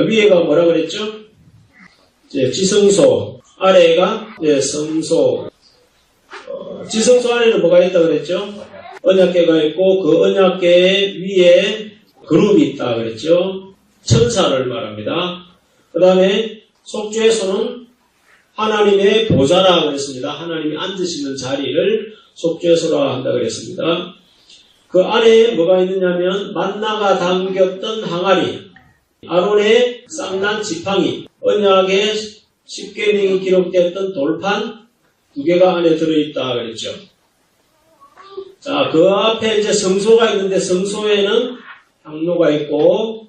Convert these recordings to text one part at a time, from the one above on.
위에가 뭐라 그랬죠? 지성소, 아래가 성소. 지성소 안에는 뭐가 있다고 그랬죠? 언약궤가 있고 그 언약궤 위에 그룹이 있다 그랬죠? 천사를 말합니다. 그 다음에 속죄소는 하나님의 보좌라 그랬습니다. 하나님이 앉으시는 자리를 속죄소라 한다 그랬습니다. 그 안에 뭐가 있느냐면 만나가 담겼던 항아리, 아론의 쌍난 지팡이, 언약의 십계명이 기록되었던 돌판 2개가 안에 들어있다 그랬죠. 자, 그 앞에 이제 성소가 있는데 성소에는 향로가 있고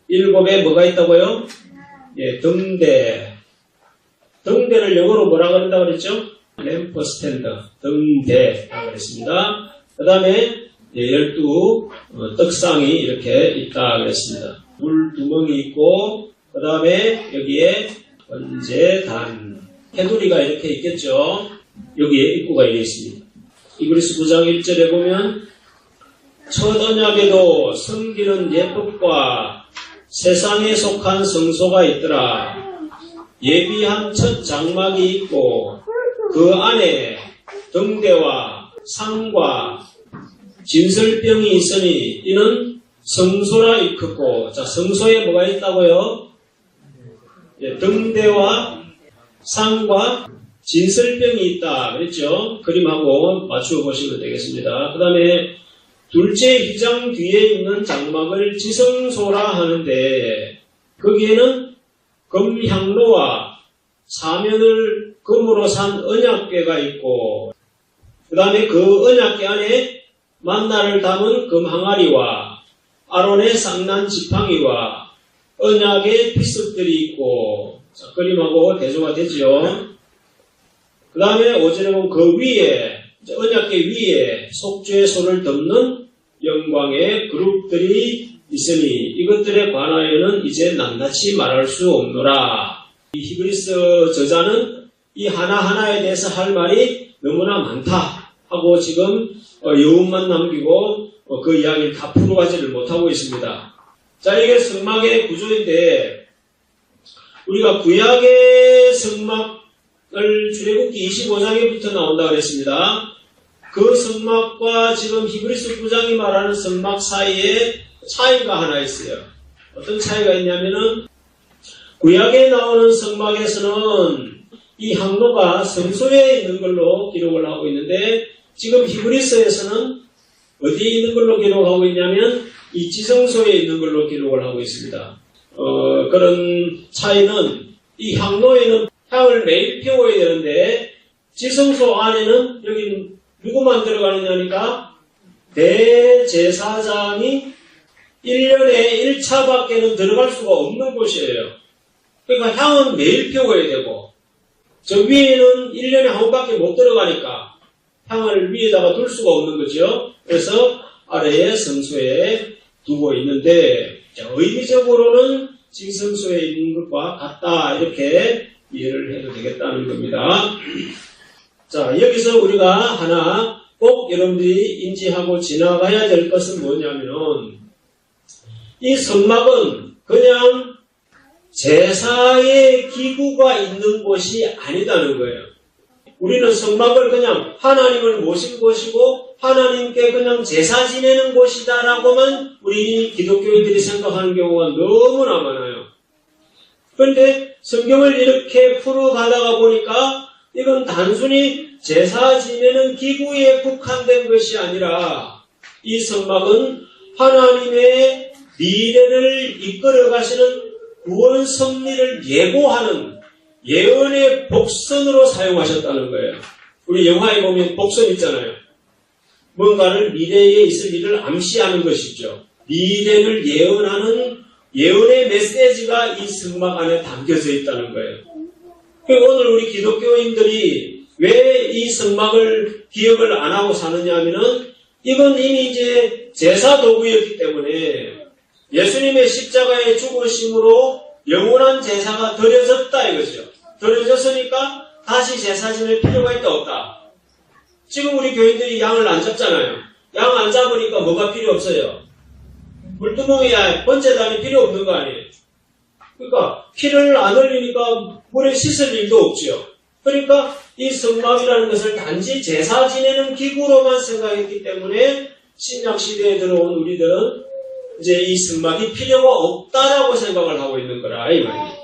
7에 뭐가 있다고요? 등대. 등대를 영어로 뭐라 그런다고 그랬죠? 램프 스탠드. 등대라고 그랬습니다. 그 다음에 12 떡상이 이렇게 있다 그랬습니다. 물 두멍이 있고 그 다음에 여기에 번제단. 테두리가 이렇게 있겠죠? 여기에 입구가 이렇게 있습니다. 이브리스 9장 1절에 보면 첫 언약에도 섬기는 예법과 세상에 속한 성소가 있더라. 예비한 첫 장막이 있고 그 안에 등대와 상과 진설병이 있으니 이는 성소라 일컫고. 자, 성소에 뭐가 있다고요? 등대와 상과 진설병이 있다 그랬죠? 그림하고 맞추어 보시면 되겠습니다. 그 다음에 둘째 휘장 뒤에 있는 장막을 지성소라 하는데 거기에는 금향로와 사면을 금으로 산 언약궤가 있고 그 다음에 그 언약궤 안에 만나를 담은 금항아리와 아론의 쌍난 지팡이와 언약의 피습들이 있고. 자, 그림하고 대조가 되죠. 그 다음에 5절에 보면 그 위에 언약궤 위에 속죄소를 덮는 영광의 그룹들이 있으니 이것들에 관하여는 이제 낱낱이 말할 수 없노라. 이 히브리서 저자는 이 하나하나에 대해서 할 말이 너무나 많다 하고 지금 여운만 남기고 그 이야기를 다 풀어가지를 못하고 있습니다. 자, 이게 성막의 구조인데 우리가 구약의 성막을 출애굽기 25장에부터 나온다고 했습니다. 그 성막과 지금 히브리서 9장이 말하는 성막 사이에 차이가 하나 있어요. 어떤 차이가 있냐면은 구약에 나오는 성막에서는 이 항로가 성소에 있는 걸로 기록을 하고 있는데 지금 히브리서에서는 어디에 있는 걸로 기록하고 있냐면 이 지성소에 있는 걸로 기록을 하고 있습니다. 그런 차이는 이 향로에는 향을 매일 피워야 되는데 지성소 안에는 여기 누구만 들어가느냐니까 대제사장이 1년에 1차밖에는 들어갈 수가 없는 곳이에요. 그러니까 향은 매일 피워야 되고 저 위에는 1년에 한 번밖에 못 들어가니까 향을 위에다가 둘 수가 없는 거죠. 그래서 아래에 성소에 두고 있는데 의미적으로는 지성소에 있는 것과 같다 이렇게 이해를 해도 되겠다는 겁니다. 자, 여기서 우리가 하나 꼭 여러분들이 인지하고 지나가야 될 것은 뭐냐면은 이 성막은 그냥 제사의 기구가 있는 곳이 아니다는 거예요. 우리는 성막을 그냥 하나님을 모신 곳이고 하나님께 그냥 제사 지내는 곳이다라고만 우리 기독교인들이 생각하는 경우가 너무나 많아요. 그런데 성경을 이렇게 풀어가다가 보니까 이건 단순히 제사 지내는 기구에 국한된 것이 아니라 이 성막은 하나님의 미래를 이끌어 가시는 구원 섭리를 예고하는 예언의 복선으로 사용하셨다는 거예요. 우리 영화에 보면 복선 있잖아요. 뭔가를 미래에 있을 일을 암시하는 것이죠. 미래를 예언하는 예언의 메시지가 이 성막 안에 담겨져 있다는 거예요. 오늘 우리 기독교인들이 왜 이 성막을 기억을 안 하고 사느냐 하면은 이건 이미 이제 제사 도구였기 때문에 예수님의 십자가의 죽으심으로 영원한 제사가 드려졌다 이거죠. 드려졌으니까 다시 제사 지낼 필요가 있다 없다. 지금 우리 교인들이 양을 안 잡잖아요. 양 안 잡으니까 뭐가 필요 없어요. 물두멍이야 번제단이 필요 없는 거 아니에요. 그러니까 피를 안 흘리니까 물에 씻을 일도 없죠. 그러니까 이 성막이라는 것을 단지 제사 지내는 기구로만 생각했기 때문에 신약시대에 들어온 우리들은 이제 이 성막이 필요가 없다라고 생각을 하고 있는 거라 이 말이에요.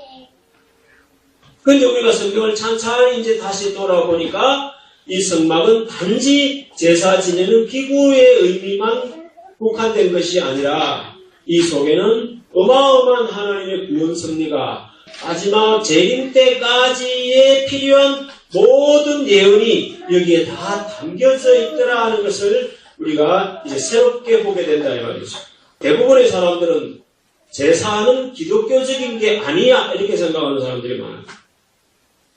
근데 우리가 성경을 찬찬히 이제 다시 돌아보니까 이 성막은 단지 제사 지내는 기구의 의미만 국한된 것이 아니라 이 속에는 어마어마한 하나님의 구원 섭리가 마지막 재림 때까지의 필요한 모든 예언이 여기에 다 담겨져 있더라 하는 것을 우리가 이제 새롭게 보게 된다 이 말이죠. 대부분의 사람들은 제사는 기독교적인 게 아니야 이렇게 생각하는 사람들이 많아요.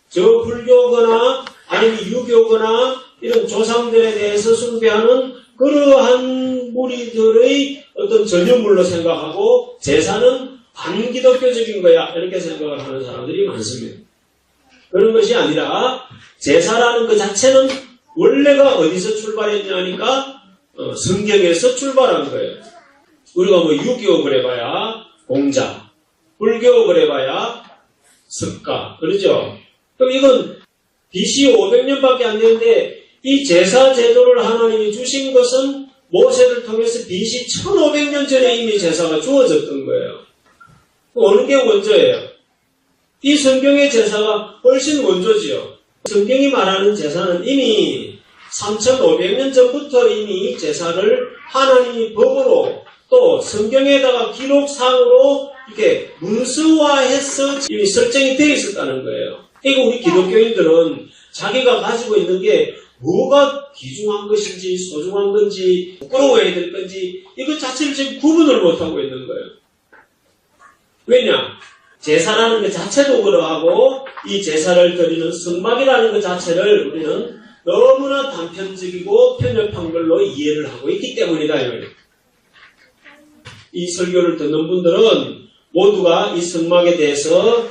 저 불교거나 아니면 유교거나 이런 조상들에 대해서 숭배하는 그러한 무리들의 어떤 전유물로 생각하고 제사는 반기독교적인 거야 이렇게 생각을 하는 사람들이 많습니다. 그런 것이 아니라 제사라는 것 자체는 원래가 어디서 출발했냐니까 성경에서 출발한 거예요. 우리가 뭐 유교 그래봐야 공자, 불교 그래봐야 석가 그러죠. 그럼 이건 BC 500년밖에 안 되는데 이 제사 제도를 하나님이 주신 것은 모세를 통해서 BC 1500년 전에 이미 제사가 주어졌던 거예요. 어느 게 원조예요? 이 성경의 제사가 훨씬 원조지요. 성경이 말하는 제사는 이미 3500년 전부터 이미 제사를 하나님이 법으로 또 성경에다가 기록상으로 이렇게 문서화해서 이미 설정이 되어 있었다는 거예요. 그러니까 우리 기독교인들은 자기가 가지고 있는 게 뭐가 귀중한 것인지 소중한 건지 부끄러워야 될 건지 이것 자체를 지금 구분을 못하고 있는 거예요. 왜냐? 제사라는 것 자체도 그러하고 이 제사를 드리는 성막이라는 것 자체를 우리는 너무나 단편적이고 편협한 걸로 이해를 하고 있기 때문이다. 이 설교를 듣는 분들은 모두가 이 성막에 대해서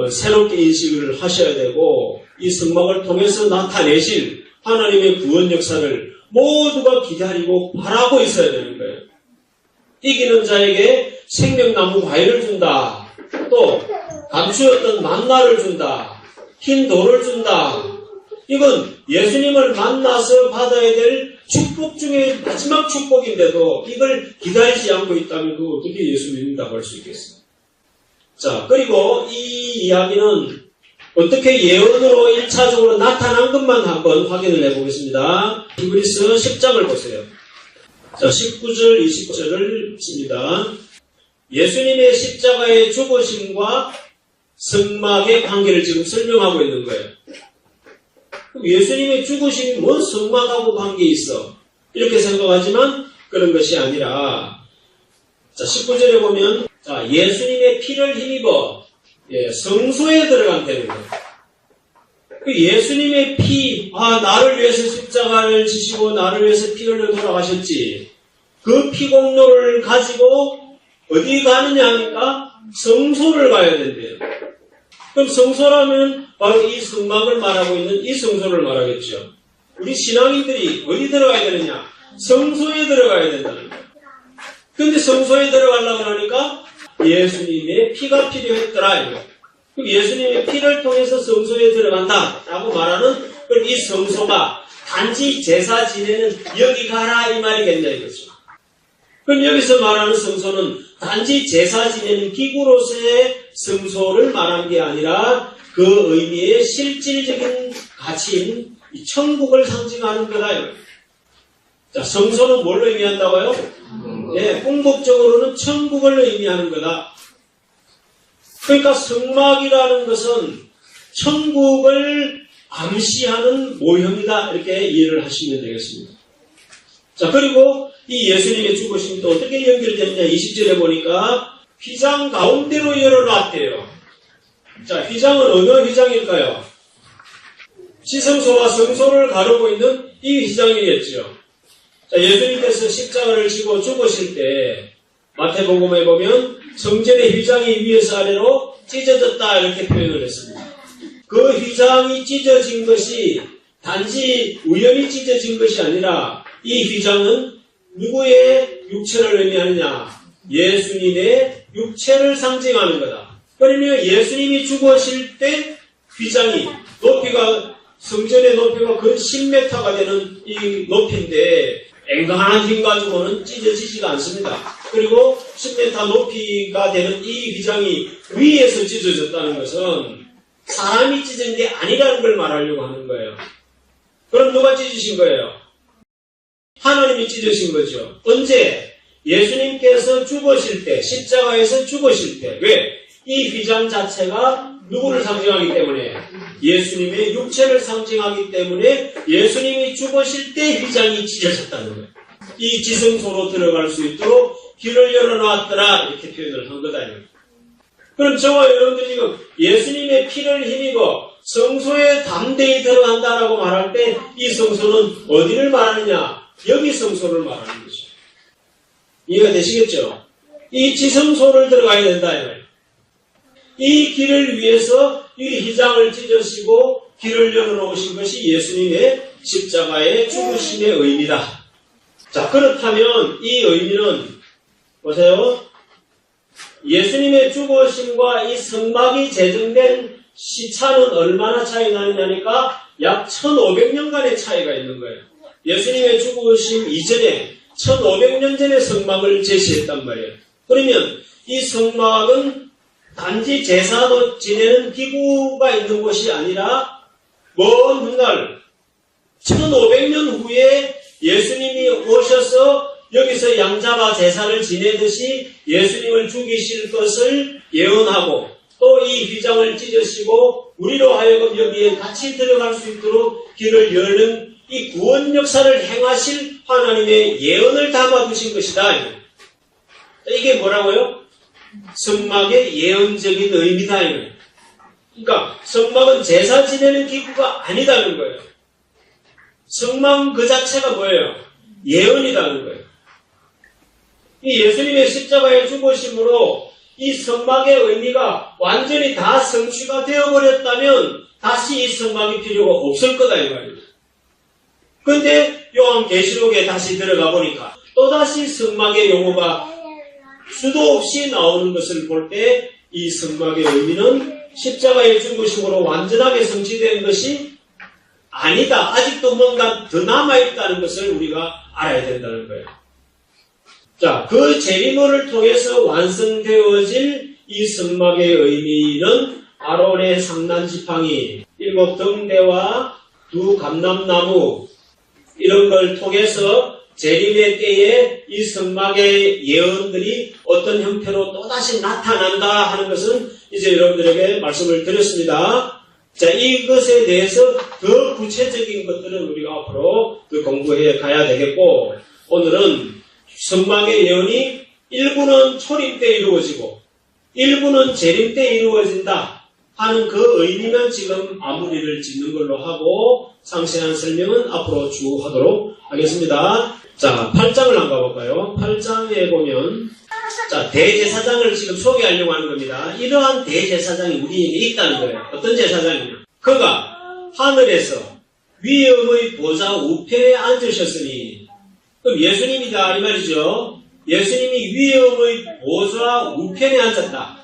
새롭게 인식을 하셔야 되고 이 성막을 통해서 나타내실 하나님의 구원 역사를 모두가 기다리고 바라고 있어야 되는 거예요. 이기는 자에게 생명나무 과일을 준다. 또 감추었던 만나를 준다. 흰 돌을 준다. 이건 예수님을 만나서 받아야 될 축복 중에 마지막 축복인데도 이걸 기다리지 않고 있다면 그거 어떻게 예수 믿는다고 할 수 있겠어요? 자, 그리고 이 이야기는 어떻게 예언으로 1차적으로 나타난 것만 한번 확인을 해보겠습니다. 히브리서 10장을 보세요. 자, 19절, 20절을 봅니다. 예수님의 십자가의 죽으심과 성막의 관계를 지금 설명하고 있는 거예요. 그럼 예수님의 죽으심이 뭔 성막하고 관계 있어? 이렇게 생각하지만 그런 것이 아니라 자, 19절에 보면 자, 예수님의 피를 힘입어 성소에 들어간다는 거예요. 그 예수님의 피, 나를 위해서 십자가를 지시고 나를 위해서 피 흘려 돌아가셨지. 그 피 공로를 가지고 어디 가느냐 하니까 성소를 가야 된대요. 그럼 성소라면 바로 이 성막을 말하고 있는 이 성소를 말하겠죠. 우리 신앙인들이 어디 들어가야 되느냐? 성소에 들어가야 된다는 거예요. 근데 성소에 들어가려고 하니까 예수님의 피가 필요했더라. 이거. 그럼 예수님의 피를 통해서 성소에 들어간다라고 말하는 그럼 이 성소가 단지 제사 지내는 여기 가라 이 말이겠냐 이거죠. 그럼 여기서 말하는 성소는 단지 제사 지내는 기구로서의 성소를 말한 게 아니라 그 의미의 실질적인 가치인 이 천국을 상징하는 거다. 자, 성소는 뭘 의미한다고요? 궁극적으로는 천국을 의미하는 거다. 그러니까 성막이라는 것은 천국을 암시하는 모형이다. 이렇게 이해를 하시면 되겠습니다. 자, 그리고 이 예수님의 죽으심이 또 어떻게 연결되느냐 20절에 보니까 휘장 가운데로 열어놨대요. 자, 휘장은 어느 휘장일까요? 지성소와 성소를 가르고 있는 이 휘장이겠죠. 자, 예수님께서 십자가를 지고 죽으실 때 마태복음에 보면 성전의 휘장이 위에서 아래로 찢어졌다 이렇게 표현을 했습니다. 그 휘장이 찢어진 것이 단지 우연히 찢어진 것이 아니라 이 휘장은 누구의 육체를 의미하느냐? 예수님의 육체를 상징하는 거다. 그러면 예수님이 죽으실 때 휘장이 높이가 성전의 높이가 근 10m가 되는 이 높이인데 앵간한 힘 가지고는 찢어지지가 않습니다. 그리고 10m 높이가 되는 이 휘장이 위에서 찢어졌다는 것은 사람이 찢은 게 아니라는 걸 말하려고 하는 거예요. 그럼 누가 찢으신 거예요? 하나님이 찢으신 거죠. 언제? 예수님께서 죽으실 때, 십자가에서 죽으실 때. 왜? 이 휘장 자체가 누구를 상징하기 때문에? 예수님의 육체를 상징하기 때문에 예수님이 죽으실 때 휘장이 찢어졌다는 거예요. 이 지성소로 들어갈 수 있도록 길을 열어놨더라 이렇게 표현을 한 거다. 그럼 저와 여러분들이 지금 예수님의 피를 힘입어 성소에 담대히 들어간다라고 말할 때 이 성소는 어디를 말하느냐? 여기 성소를 말하는 거죠. 이해가 되시겠죠? 이 지성소를 들어가야 된다. 이 길을 위해서 이 휘장을 찢으시고 길을 열어놓으신 것이 예수님의 십자가의 죽으심의 의미다. 자, 그렇다면 이 의미는 보세요. 예수님의 죽으심과 이 성막이 제정된 시차는 얼마나 차이 나느냐니까 약 1500년간의 차이가 있는 거예요. 예수님의 죽으심 이전에 1500년 전에 성막을 제시했단 말이에요. 그러면 이 성막은 단지 제사도 지내는 기구가 있는 곳이 아니라 먼 훗날 1500년 후에 예수님이 오셔서 여기서 양잡아 제사를 지내듯이 예수님을 죽이실 것을 예언하고 또 이 휘장을 찢으시고 우리로 하여금 여기에 같이 들어갈 수 있도록 길을 여는 이 구원 역사를 행하실 하나님의 예언을 담아두신 것이다. 이게 뭐라고요? 성막의 예언적인 의미다. 그러니까 성막은 제사 지내는 기구가 아니다는 거예요. 성막 그 자체가 뭐예요? 예언이라는 거예요. 이 예수님의 십자가의 죽으심으로 이 성막의 의미가 완전히 다 성취가 되어버렸다면 다시 이 성막이 필요가 없을 거다 이 말이에요. 그런데 요한계시록에 다시 들어가 보니까 또다시 성막의 용어가 수도 없이 나오는 것을 볼 때 이 성막의 의미는 십자가의 죽으심으로 완전하게 성취된 것이 아니다. 아직도 뭔가 더 남아있다는 것을 우리가 알아야 된다는 거예요. 자, 그 제리모를 통해서 완성되어질 이 성막의 의미는 아론의 상난지팡이, 7등대와 2 감람나무 이런 걸 통해서 재림의 때에 이 성막의 예언들이 어떤 형태로 또다시 나타난다 하는 것은 이제 여러분들에게 말씀을 드렸습니다. 자, 이것에 대해서 더 구체적인 것들은 우리가 앞으로 더 공부해 가야 되겠고, 오늘은 성막의 예언이 일부는 초림 때 이루어지고 일부는 재림 때 이루어진다 하는 그 의미는 지금 마무리를 짓는 걸로 하고 상세한 설명은 앞으로 쭉 하도록 하겠습니다. 자, 8장을 한번 가볼까요? 8장에 보면 자, 대제사장을 지금 소개하려고 하는 겁니다. 이러한 대제사장이 우리에게 있다는 거예요. 어떤 제사장이냐? 그가 하늘에서 위엄의 보좌 우편에 앉으셨으니, 그럼 예수님이다 이 말이죠. 예수님이 위엄의 보좌 우편에 앉았다.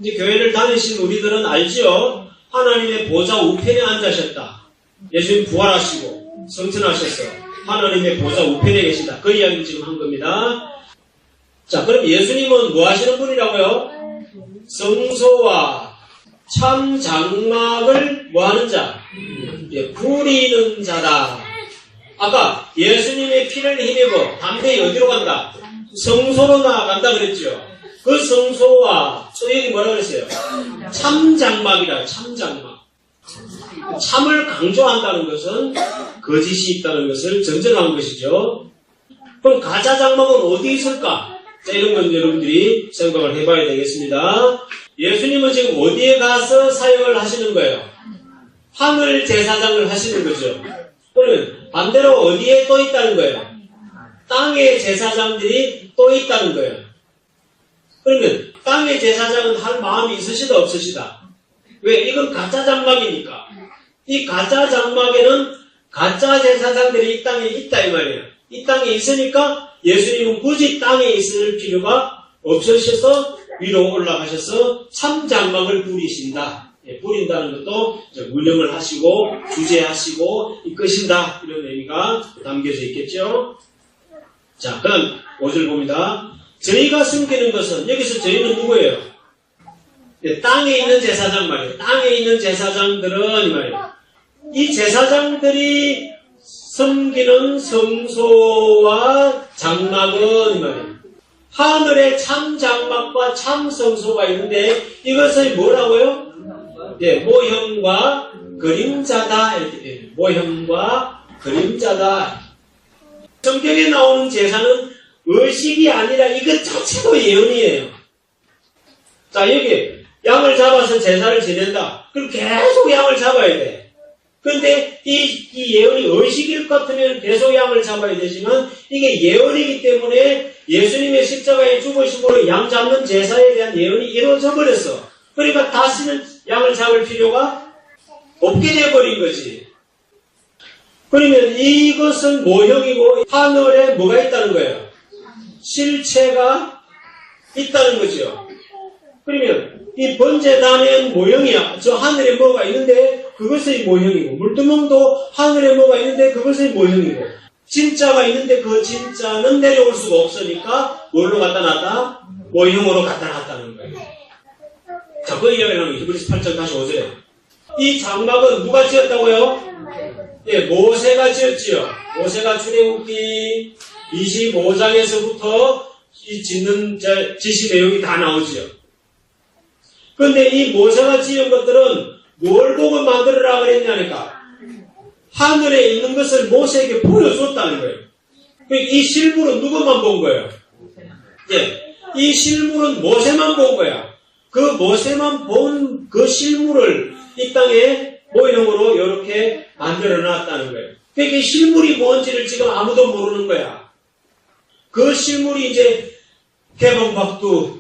이제 교회를 다니신 우리들은 알죠. 하나님의 보좌 우편에 앉으셨다. 예수님 부활하시고 성천하셔서 하나님의 보좌 우편에 계시다. 그 이야기를 지금 한 겁니다. 자, 그럼 예수님은 뭐 하시는 분이라고요? 성소와 참 장막을 뭐 하는 자? 부리는 자다. 아까 예수님의 피를 힘입어 담대히 어디로 간다? 성소로 나아간다 그랬죠. 그 성소와 또 여기 뭐라 그랬어요? 참 장막이라. 참 장막. 참을 강조한다는 것은 거짓이 있다는 것을 전제한 것이죠. 그럼 가짜 장막은 어디 있을까? 자, 이런 건 여러분들이 생각을 해봐야 되겠습니다. 예수님은 지금 어디에 가서 사역을 하시는 거예요? 하늘 제사장을 하시는 거죠. 그러면 반대로 어디에 또 있다는 거예요? 땅의 제사장들이 또 있다는 거예요. 그러면 땅의 제사장은 할 마음이 있으시다 없으시다? 왜? 이건 가짜 장막이니까. 이 가짜 장막에는 가짜 제사장들이 이 땅에 있다 이 말이에요. 이 땅에 있으니까 예수님은 굳이 땅에 있을 필요가 없으셔서 위로 올라가셔서 참장막을 부리신다. 예, 부린다는 것도 운영을 하시고 주재하시고 이끄신다 이런 의미가 담겨져 있겠죠. 자, 그럼 5절 봅니다. 저희가 숨기는 것은 여기서 저희는 누구예요? 예, 땅에 있는 제사장 말이에요. 땅에 있는 제사장들은 이 말이에요. 이 제사장들이 섬기는 성소와 장막은 이 말이에요. 하늘에 참 장막과 참 성소가 있는데 이것을 뭐라고요? 예, 모형과 그림자다 이렇게 돼요. 모형과 그림자다. 성경에 나오는 제사는 의식이 아니라 이것 자체도 예언이에요. 자, 여기 양을 잡아서 제사를 지낸다. 그럼 계속 양을 잡아야 돼. 그런데 이 예언이 의식일 것 같으면 계속 양을 잡아야 되지만 이게 예언이기 때문에 예수님의 십자가의 죽으심으로 양 잡는 제사에 대한 예언이 이루어져 버렸어. 그러니까 다시는 양을 잡을 필요가 없게 돼버린 거지. 그러면 이것은 모형이고 하늘에 뭐가 있다는 거예요? 실체가 있다는 거죠. 그러면 이 번제단은 모형이야. 저 하늘에 뭐가 있는데 그것의 모형이고 물두멍도 하늘에 뭐가 있는데 그것의 모형이고 진짜가 있는데 그 진짜는 내려올 수가 없으니까 뭘로 갖다 놨다? 모형으로 갖다 놨다는 거예요. 자, 그 이야기를 하는 히브리서 8장 다시 5절에 이 장막은 누가 지었다고요? 예, 모세가 지었지요. 모세가 출애굽기 25장에서부터 이 짓는 지시 내용이 다 나오지요. 그런데 이 모세가 지은 것들은 뭘 보고 만들어라 그랬냐니까 하늘에 있는 것을 모세에게 보여줬다는 거예요. 이 실물은 누구만 본 거예요? 예, 이 실물은 모세만 본 거야. 그 모세만 본 그 실물을 이 땅에 모형으로 이렇게 만들어 놨다는 거예요. 그러니까 실물이 뭔지를 지금 아무도 모르는 거야. 그 실물이 이제 개봉박두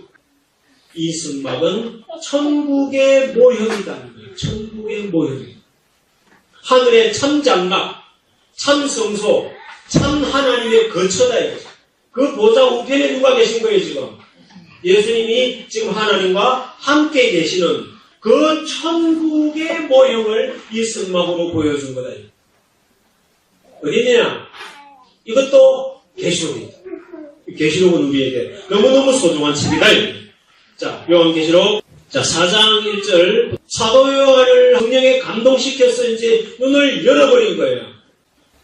이 성막은 천국의 모형이다는 거예요. 천국의 모형. 하늘의 참 장막, 참 성소, 참 하나님의 거처다 이거죠. 그 보좌 우편에 누가 계신 거예요 지금? 예수님이 지금 하나님과 함께 계시는 그 천국의 모형을 이 성막으로 보여준 거다. 어디냐? 이것도 계시록이다. 계시록은 우리에게 너무너무 소중한 책이다. 자, 요한계시록 4장 1절 사도 요한을 성령에 감동시켜서 이제 눈을 열어버린 거예요.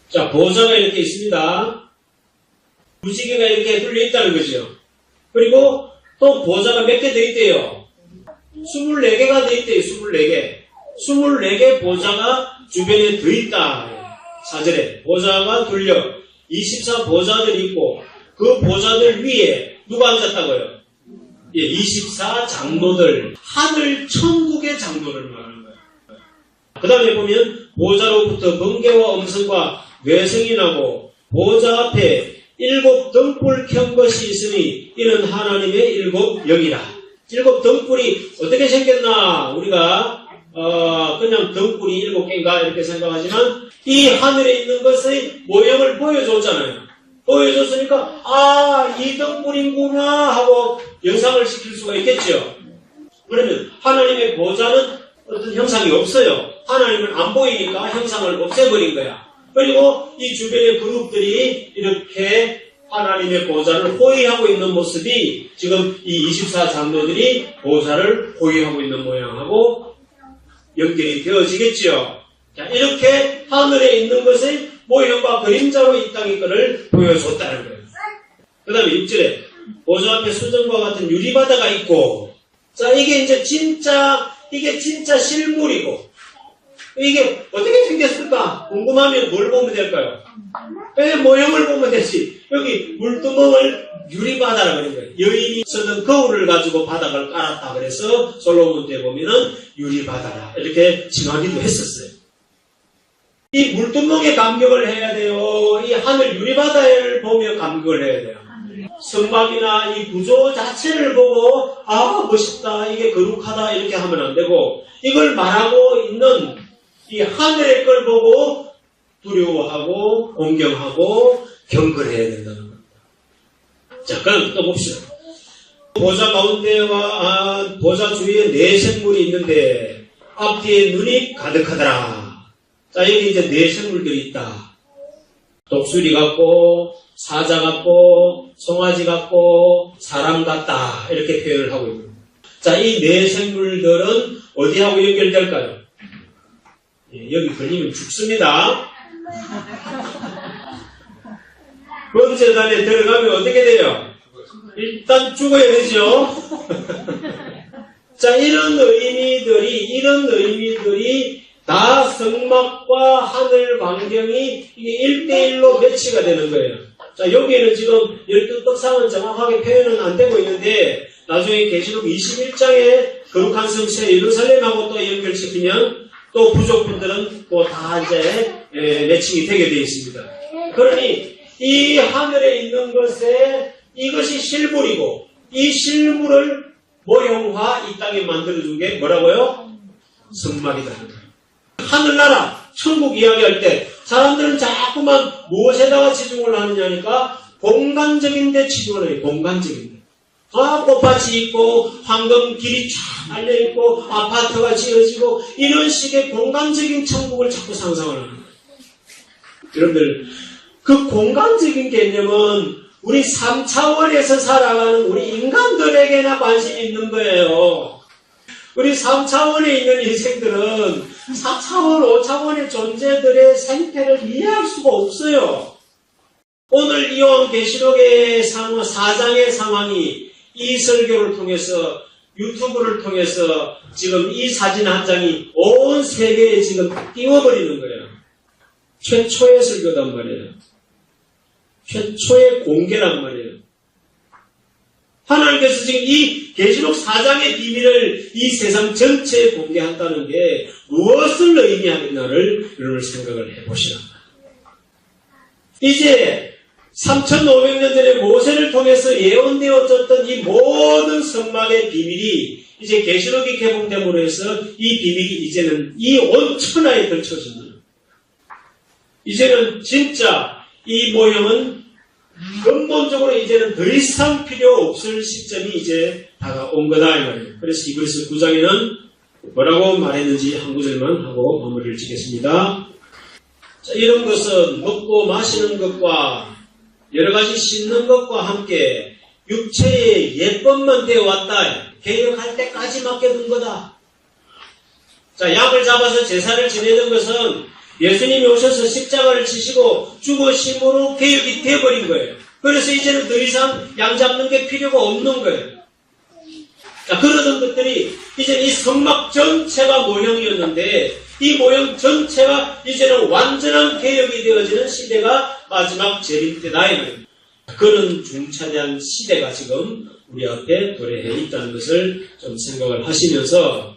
자, 보좌가 이렇게 있습니다. 무지개가 이렇게 둘려 있다는 거죠. 그리고 또 보좌가 몇 개 더 있대요. 24개가 더 있대요. 24개. 24개 보좌가 주변에 더 있다. 4절에 보좌가 둘려 24 보좌들이 있고 그 보좌들 위에 누가 앉았다고요? 예, 24 장로들, 하늘 천국의 장로를 말하는 거예요. 그 다음에 보면 보좌로부터 번개와 음성과 외성이 나고 보좌 앞에 7 등불 켠 것이 있으니 이는 하나님의 7 영이라. 7 등불이 어떻게 생겼나? 우리가 그냥 등불이 7개인가 이렇게 생각하지만 이 하늘에 있는 것의 모형을 보여줬잖아요. 보여줬으니까 이 등불인구나 하고 연상을 시킬 수가 있겠죠. 그러면 하나님의 보좌는 어떤 형상이 없어요. 하나님은 안 보이니까 형상을 없애버린 거야. 그리고 이 주변의 그룹들이 이렇게 하나님의 보좌를 호위하고 있는 모습이 지금 이 24 장로들이 보좌를 호위하고 있는 모양하고 연결이 되어지겠죠. 자, 이렇게 하늘에 있는 것의 모형과 그림자로 이 땅의 것을 보여줬다는 거예요. 그 다음에 6절에 보좌 앞에 수정과 같은 유리바다가 있고, 자, 이게 이제 이게 진짜 실물이고, 이게 어떻게 생겼을까? 궁금하면 뭘 보면 될까요? 모형을 보면 되지. 여기 물두멍을 유리바다라고 하는 거예요. 여인이 쓰는 거울을 가지고 바닥을 깔았다 그래서 솔로몬 때 보면은 유리바다라 이렇게 칭하기도 했었어요. 이 물두멍에 감격을 해야 돼요. 이 하늘 유리바다를 보며 감격을 해야 돼요. 성막이나 이 구조 자체를 보고 멋있다, 이게 거룩하다 이렇게 하면 안 되고 이걸 말하고 있는 이 하늘의 걸 보고 두려워하고 공경하고 경건해야 된다는 겁니다. 자, 그럼 또 봅시다. 보좌 가운데와 보좌 주위에 네 생물이 있는데 앞뒤에 눈이 가득하더라. 자, 여기 이제 네 생물들이 있다. 독수리 같고 사자 같고 송아지 같고 사람 같다. 이렇게 표현을 하고 있습니다. 자, 이 네 생물들은 어디하고 연결될까요? 예, 여기 걸리면 죽습니다. 번제단에 들어가면 어떻게 돼요? 일단 죽어야 되죠. 자, 이런 의미들이 다 성막과 하늘 광경이 이게 1대1로 매치가 되는 거예요. 자, 여기에는 지금 12떡상은 정확하게 표현은 안 되고 있는데, 나중에 계시록 21장에 거룩한 성체 예루살렘하고 또 연결시키면 또 부족분들은 또 다 이제 매칭이 되게 되어 있습니다. 그러니 이 하늘에 있는 것에 이것이 실물이고 이 실물을 모형화 이 땅에 만들어준 게 뭐라고요? 성막이다. 하늘나라, 천국 이야기할 때 사람들은 자꾸만 무엇에다가 치중을 하느냐니까 공간적인 데 치중을 해요. 공간적인 데. 꽃밭이 있고 황금 길이 쫙 알려있고 아파트가 지어지고 이런 식의 공간적인 천국을 자꾸 상상을 하는 거예요. 여러분들 그 공간적인 개념은 우리 3차원에서 살아가는 우리 인간들에게나 관심이 있는 거예요. 우리 3차원에 있는 인생들은 4차원, 5차원의 존재들의 생태를 이해할 수가 없어요. 오늘 이온 계시록의 4장의 상황이 이 설교를 통해서 유튜브를 통해서 지금 이 사진 한 장이 온 세계에 지금 띄워버리는 거예요. 최초의 설교단 말이에요. 최초의 공개란 말이에요. 하나님께서 지금 이 계시록 4장의 비밀을 이 세상 전체에 공개한다는 게 무엇을 의미하겠나를 여러분 생각을 해보시라. 이제 3,500년 전에 모세를 통해서 예언되어졌던 이 모든 성막의 비밀이 이제 계시록이 개봉됨으로 해서 이 비밀이 이제는 이 온 천하에 걸쳐집니다. 이제는 진짜 이 모형은 근본적으로 이제는 더 이상 필요 없을 시점이 이제 다가온 거다 이 말이에요. 그래서 이브리서 9장에는 뭐라고 말했는지 한 구절만 하고 마무리를 짓겠습니다. 자, 이런 것은 먹고 마시는 것과 여러 가지 씻는 것과 함께 육체의 예법만 되어 왔다. 개혁할 때까지 맡겨둔 거다. 자, 약을 잡아서 제사를 지내던 것은 예수님이 오셔서 십자가를 지시고 죽으심으로 개혁이 되어버린 거예요. 그래서 이제는 더 이상 양 잡는 게 필요가 없는 거예요. 자, 그러던 것들이 이제 이 성막 전체가 모형이었는데 이 모형 전체가 이제는 완전한 개혁이 되어지는 시대가 마지막 재림 때다. 그런 중차대한 시대가 지금 우리 앞에 도래해 있다는 것을 좀 생각을 하시면서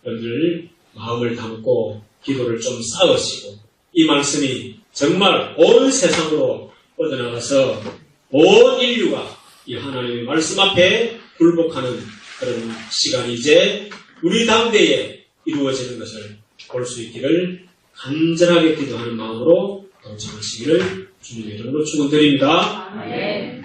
여러분들 마음을 담고 기도를 좀 쌓으시고 이 말씀이 정말 온 세상으로 뻗어나가서 온 인류가 이 하나님의 말씀 앞에 굴복하는 그런 시간이 이제 우리 당대에 이루어지는 것을 볼 수 있기를 간절하게 기도하는 마음으로 동참하시기를 주님의 이름으로 축원드립니다. 네.